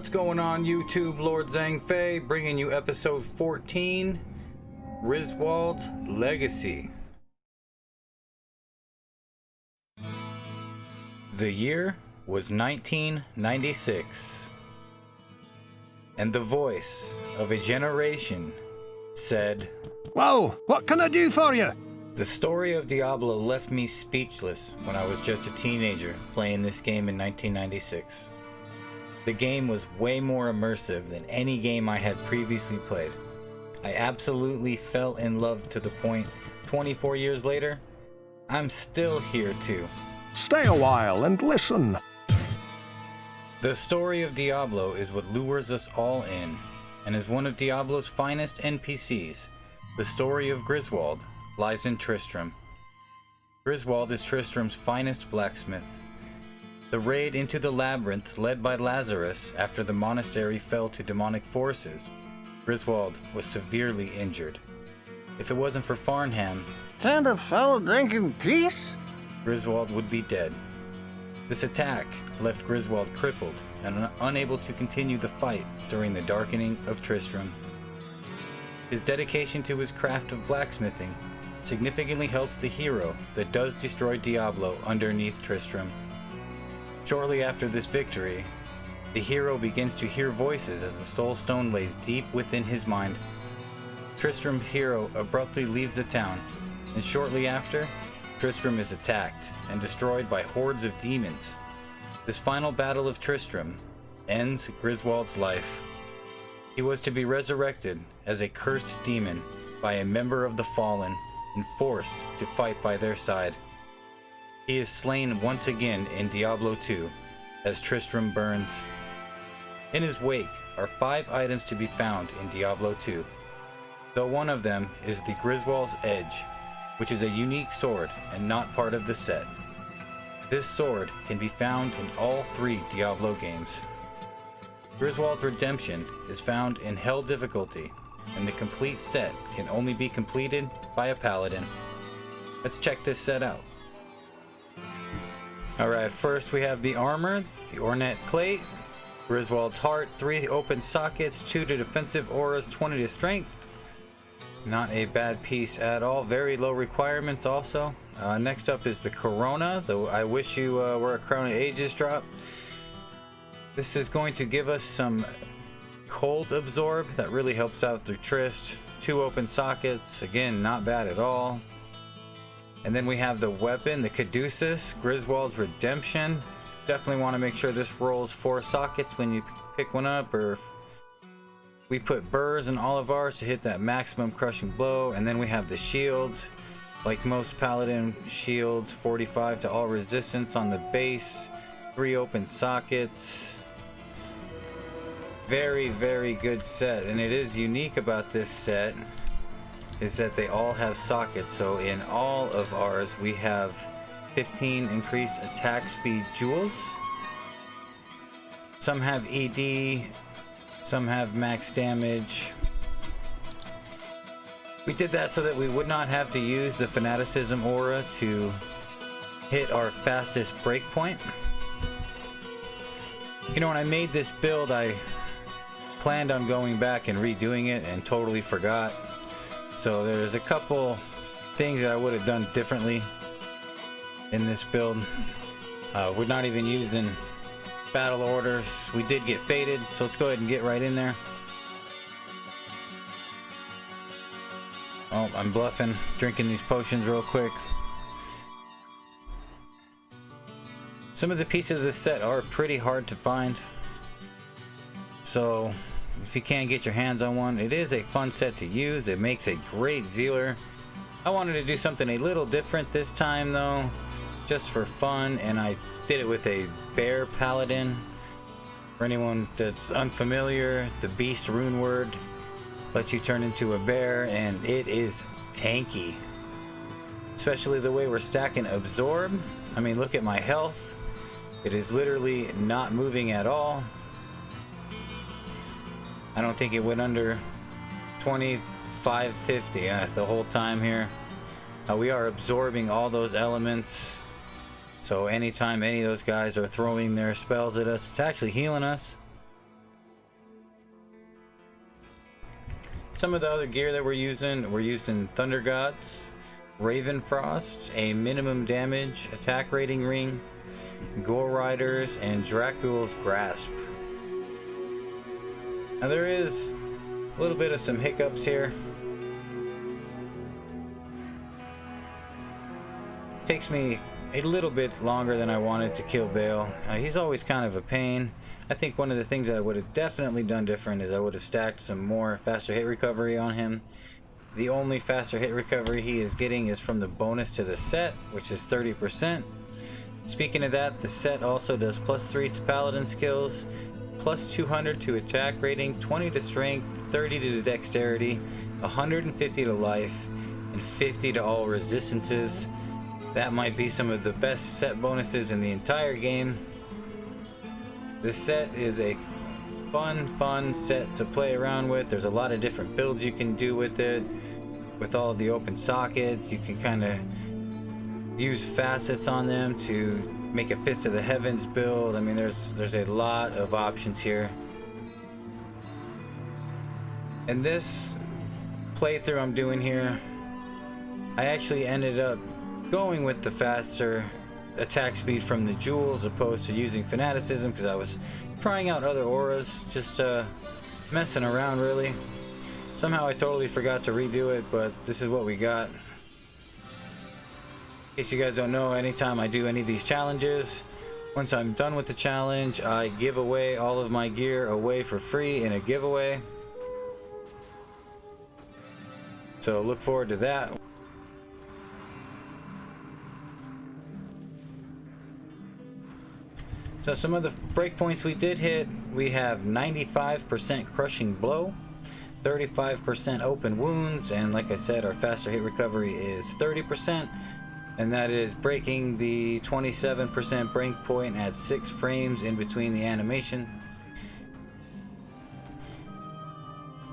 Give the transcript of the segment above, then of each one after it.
What's going on YouTube? Lord Zhang Fei bringing you episode 14, Griswold's Legacy. The year was 1996, and the voice of a generation said, "Whoa, what can I do for you?" The story of Diablo left me speechless when I was just a teenager playing this game in 1996. The game was way more immersive than any game I had previously played. I absolutely fell in love to the point 24 years later, I'm still here too. Stay a while and listen. The story of Diablo is what lures us all in, and is one of Diablo's finest NPCs. The story of Griswold lies in Tristram. Griswold is Tristram's finest blacksmith. The raid into the labyrinth led by Lazarus after the monastery fell to demonic forces. Griswold was severely injured. If it wasn't for Farnham, "Can't a fellow drink in peace?" Griswold would be dead. This attack left Griswold crippled and unable to continue the fight during the darkening of Tristram. His dedication to his craft of blacksmithing significantly helps the hero that does destroy Diablo underneath Tristram. Shortly after this victory, the hero begins to hear voices as the soul stone lays deep within his mind. Tristram's hero abruptly leaves the town, and shortly after, Tristram is attacked and destroyed by hordes of demons. This final battle of Tristram ends Griswold's life. He was to be resurrected as a cursed demon by a member of the Fallen and forced to fight by their side. He is slain once again in Diablo 2 as Tristram burns. In his wake are 5 items to be found in Diablo 2, though one of them is the Griswolds Edge, which is a unique sword and not part of the set. This sword can be found in all 3 Diablo games. Griswold's Redemption is found in Hell difficulty, and the complete set can only be completed by a paladin. Let's check this set out. Alright, first we have the armor, the ornate plate, Griswold's heart, 3 open sockets, 2 to defensive auras, 20 to strength. Not a bad piece at all. Very low requirements also. Next up is the corona, though I wish you were a Crown of Ages drop. This is going to give us some cold absorb that really helps out through Trist. 2 open sockets, again not bad at all. And then we have the weapon, the Caduceus, Griswold's Redemption. Definitely want to make sure this rolls 4 sockets when you pick one up, or if we put burrs in all of ours to hit that maximum crushing blow. And then we have the shield, like most paladin shields, 45 to all resistance on the base, 3 open sockets. Very, very good set, and it is unique about this set is that they all have sockets. So in all of ours we have 15 increased attack speed jewels. Some have ED, some have max damage. We did that so that we would not have to use the fanaticism aura to hit our fastest breakpoint. You know, when I made this build, I planned on going back and redoing it and totally forgot. So there's a couple things that I would have done differently in this build. We're not even using battle orders. We did get faded, so let's go ahead and get right in there. Oh, I'm bluffing, drinking these potions real quick. Some of the pieces of this set are pretty hard to find, so if you can't get your hands on one, it is a fun set to use. It makes a great Zealer. I wanted to do something a little different this time though, just for fun, and I did it with a Bear Paladin. For anyone that's unfamiliar, the beast rune word lets you turn into a bear, and it is tanky. Especially the way we're stacking absorb. I mean, look at my health. It is literally not moving at all. I don't think it went under 2550 the whole time here. We are absorbing all those elements. So anytime any of those guys are throwing their spells at us, it's actually healing us. some of the other gear that we're using Thunder Gods, Raven Frost, a minimum damage attack rating ring, Gore Riders, and Dracula's Grasp. Now there is a little bit of some hiccups here. Takes me a little bit longer than I wanted to kill Bale. He's always kind of a pain. I think one of the things that I would have definitely done different is I would have stacked some more faster hit recovery on him. The only faster hit recovery he is getting is from the bonus to the set, which is 30%. Speaking of that, the set also does +3 to paladin skills, +200 to attack rating, 20 to strength, 30 to dexterity, 150 to life, and 50 to all resistances. That might be some of the best set bonuses in the entire game. This set is a fun set to play around with. There's a lot of different builds you can do with it. With all of the open sockets, you can kind of use facets on them to make a Fist of the Heavens build. I mean, there's a lot of options here. In this playthrough I'm doing here, I actually ended up going with the faster attack speed from the jewels opposed to using fanaticism because I was trying out other auras, just messing around really. Somehow I totally forgot to redo it, but this is what we got. In case you guys don't know, anytime I do any of these challenges, once I'm done with the challenge, I give away all of my gear away for free in a giveaway. So look forward to that. So some of the breakpoints we did hit, we have 95% crushing blow, 35% open wounds, and like I said, our faster hit recovery is 30%, and that is breaking the 27% breakpoint at 6 frames in between the animation.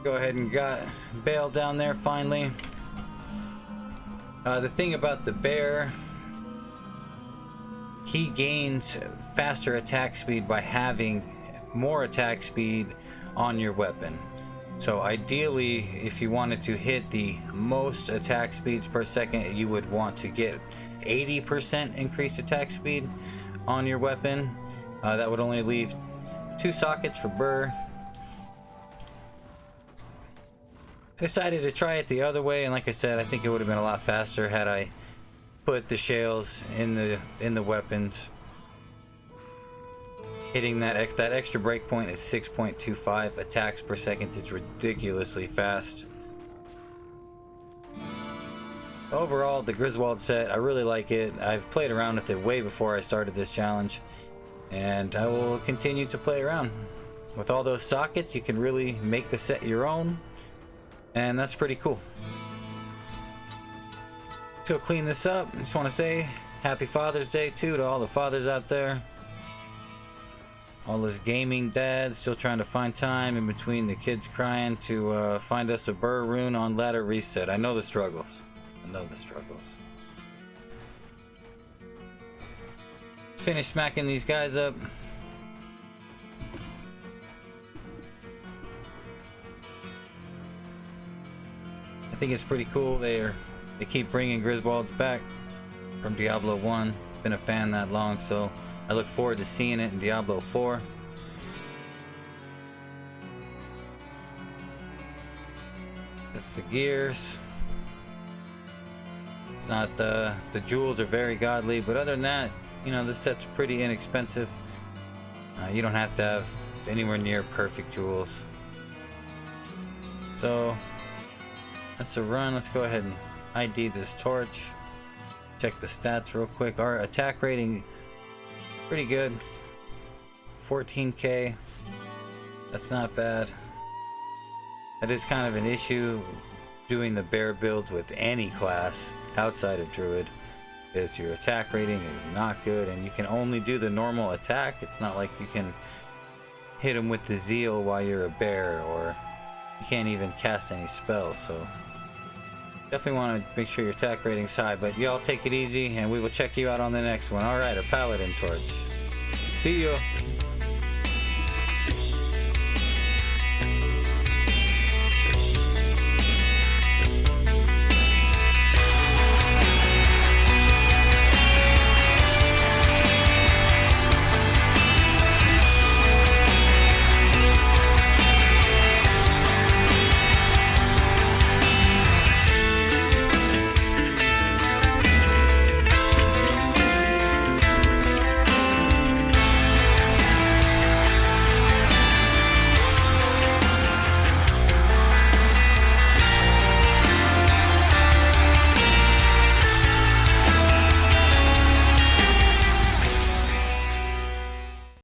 Go ahead and got Bale down there finally. The thing about the bear, he gains faster attack speed by having more attack speed on your weapon. So ideally, if you wanted to hit the most attack speeds per second, you would want to get 80% increased attack speed on your weapon. That would only leave 2 sockets for Burr. I decided to try it the other way, and like I said, I think it would have been a lot faster had I put the shales in the weapons. Hitting that extra breakpoint is 6.25 attacks per second. It's ridiculously fast. Overall, the Griswold set, I really like it. I've played around with it way before I started this challenge, and I will continue to play around. With all those sockets, you can really make the set your own, and that's pretty cool. Let's go clean this up. I just want to say happy Father's Day too to all the fathers out there. All those gaming dads still trying to find time in between the kids crying to find us a Burr rune on ladder reset. I know the struggles. I know the struggles. Finish smacking these guys up. I think it's pretty cool. They keep bringing Griswolds back from Diablo 1. Been a fan that long, so I look forward to seeing it in Diablo 4. That's the gears. It's not the jewels are very godly, but other than that, you know, this set's pretty inexpensive. You don't have to have anywhere near perfect jewels. So that's a run. Let's go ahead and ID this torch. Check the stats real quick. Our attack rating, pretty good. 14k. That's not bad. That is kind of an issue doing the bear builds with any class outside of druid, is your attack rating is not good, and you can only do the normal attack. It's not like you can hit him with the zeal while you're a bear, or you can't even cast any spells. So definitely want to make sure your attack rating's high, but y'all take it easy and we will check you out on the next one. All right, a paladin torch. See ya.